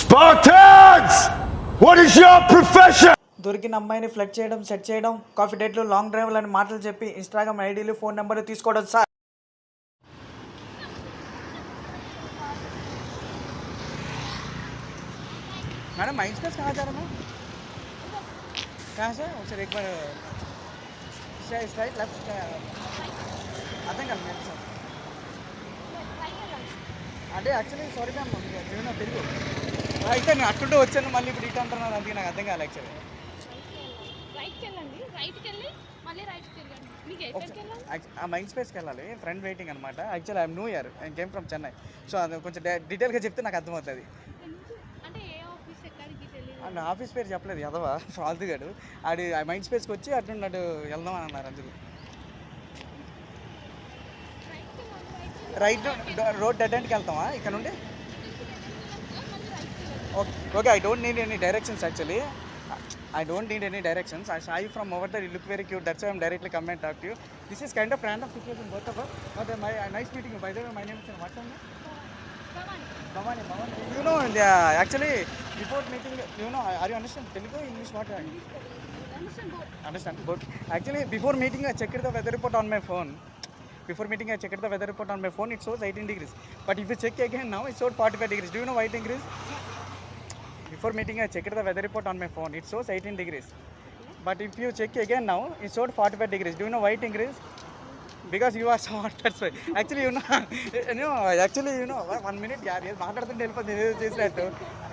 Spartans! What is your profession? దొరికిన అమ్మాయిని flood చేయడం, సెట్ చేయడం, కాఫీ డేట్లు, లాంగ్ డ్రైవ్లు అని మాటలు చెప్పి ఇన్స్టాగ్రామ్ ఐడీలు, ఫోన్ నెంబర్లు తీసుకోవడం సార్. मैडम माइंड स्पेस कहाँ जा रहा है? कहाँ से? सर एक बार स्ट्राइट लेफ्ट అర్థం కాదు మేడం సార్. అంటే యాక్చువల్లీ సారీ మ్యామ్, నేను తెలుగు అయితే నేను అట్టుంటే వచ్చాను, మళ్ళీ ఇప్పుడు ఇటు అంటున్నాను, అందుకే నాకు అర్థం కాదు యాక్చువల్లీ. ఆ మైండ్ స్పేస్కి వెళ్ళాలి, ఫ్రెండ్ వెయిటింగ్ అనమాట. Actually I'm new year, I came from Chennai. So అది కొంచెం డీటెయిల్గా చెప్తే నాకు అర్థమవుతుంది. నా ఆఫీస్ పేరు చెప్పలేదు ఎదవా ఫాల్తు గాడు. ఆడి ఆ మైండ్ స్పేస్కి వచ్చి అటు వెళ్దాం అని అన్నారు. అందుకు రైట్ రోడ్ డెడ్ ఎండ్కి వెళ్తామా ఇక్కడ నుండి? Okay, I don't need any directions actually. I don't need any directions. I saw you from over there. You look very cute. That's why I'm directly come and talk to you. This is kind of random situation, both of us. But nice meeting you. By the way, my name is what's your name? Bhavani. You know, actually, before meeting, you know, are you understand Telugu, English, what? Understand both. Actually, before meeting, I checked the weather report on my phone. It shows 18 degrees. But if you check again now, it shows 45 degrees. Do you know why 18 degrees? Before meeting, I checked the weather report on my phone. It shows 18 degrees. But if you check again now, it shows 45 degrees. Do you know why 18 degrees? Because you are short, that's why. Actually, you know, 1 minute, yaar, మాట్లాడుతుంటే వెళ్ళిపోతుంది ఏదో చేసినట్టు.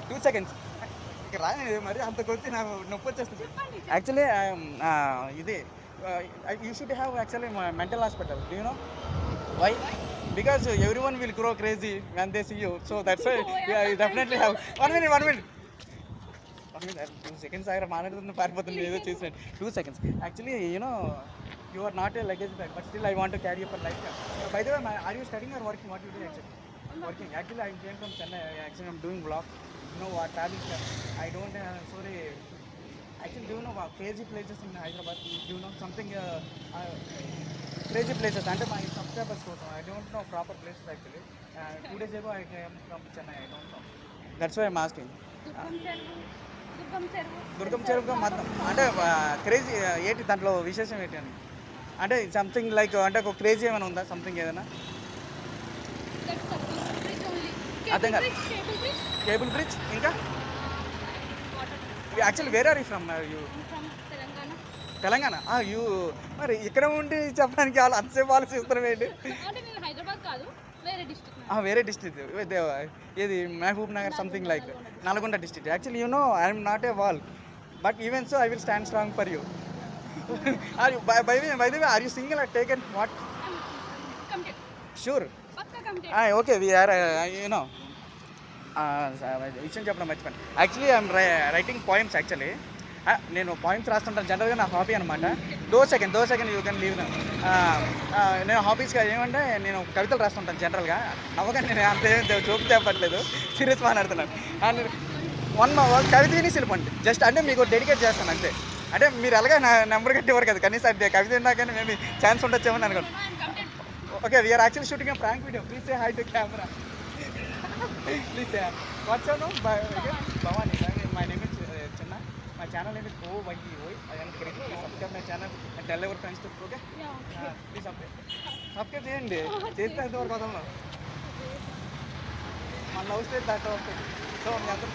2 seconds. ఇక్కడ రాని మరి అంత కొద్ది నాకు నొప్పి వచ్చేస్తుంది. యాక్చువల్లీ ఇది you should have actually mental hospital. Do you know why? Because everyone will grow crazy when they see you. So that's why you definitely have 1 minute. 2 seconds I మాట్లాడుతున్న పారిపోతుంది ఏదో చేసినట్టు. 2 seconds. Actually, you know, you are not a luggage bag, but still I want to carry you for life. By the way, are you studying or working? What do you do actually? Working. Actually, I came from Chennai. Actually, I'm doing vlog. You know what? Traveling. I don't. Sorry. Actually, do you know crazy places in Hyderabad? Do you know something? Crazy places. Under my subscribers photo. I don't know proper places actually. 2 days ago, I came from Chennai. I don't know. That's why I'm asking. దుర్గం చెరువుగా మొత్తం అంటే crazy ఏంటి దాంట్లో విశేషం ఏంటి అని అంటే something like అంటే ఒక క్రేజీ ఏమైనా ఉందా సంథింగ్ ఏదైనా? అర్థం కాదు. కేబుల్ బ్రిడ్జ్ ఇంకా actually where are you from? You Telangana? You మరి ఇక్కడ ఉండి చెప్పడానికి వాళ్ళు అంతసేపు ఆలోచిస్తారు ఏంటి? వేరే డిస్ట్రిక్ట్ ఏది Mahabubnagar something like Nalgonda district. Actually you know I'm not a wall, but even so I will stand strong for you. By the way are you single or taken what? Sure. Okay we are you know విషయం చెప్పడం మర్చిపోయాను. Actually I'm writing poems. Actually నేను points రాస్తుంటాను జనరల్గా, నా hobby అనమాట. Though second you can leave. నేను హాబీస్గా ఏమంటే నేను కవితలు రాస్తుంటాను జనరల్గా. నవ్వగా నేను అంత జోక్ చెప్పట్లేదు, సీరియస్ మాట్లాడుతున్నాను. అండ్ కవిత విని శిల్పండి జస్ట్ అంటే మీకు డెడికేట్ చేస్తాను అంతే. అంటే మీరు ఎలాగా నా నెంబర్ కట్టేవారు కదా, కనీసం అంటే కవిత విన్నాకని మేము ఛాన్స్ ఉండొచ్చేమని అనుకోండి. Okay, we are actually shooting a prank video. Please say hi to camera. Please say what's your name? Bhavani. My name is Chinna. My channel name is OYEOY. I am crazy. Please subscribe my channel and tell your friends to. Okay? Yeah. Please subscribe చేయండి. చేస్తే ఎంతవరకు వదలను. మన love stage దాంట్లో వస్తుంది. So మీ అందరూ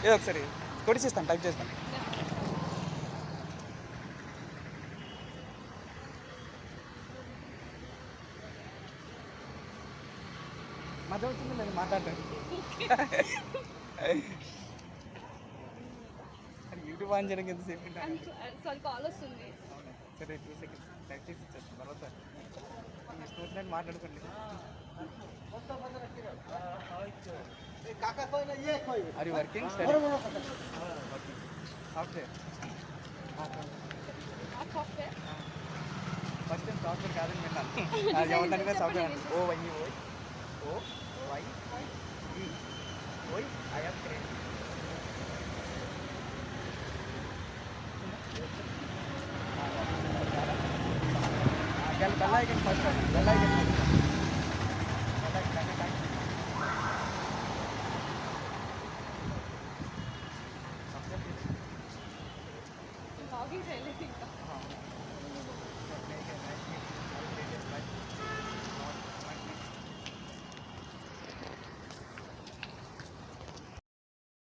ఏదో ఒకసారి కొడిసిస్తాను, టైప్ చేస్తాను. మధ్య వచ్చింది నేను మాట్లాడతాను. యూట్యూబ్ ఆన్ చేయడానికి ఎంతసేపు సరే 2 seconds టైప్ చేసి ఇచ్చేస్తాను. తర్వాత మీ స్టూడెంట్ మాట్లాడుకోండి. Are you working? Software. First time software కాదని విన్నాను. ఎవరిదైనా software OYEOY. I am crazy. Bell icon first. Bell icon. Walking చేయలేదు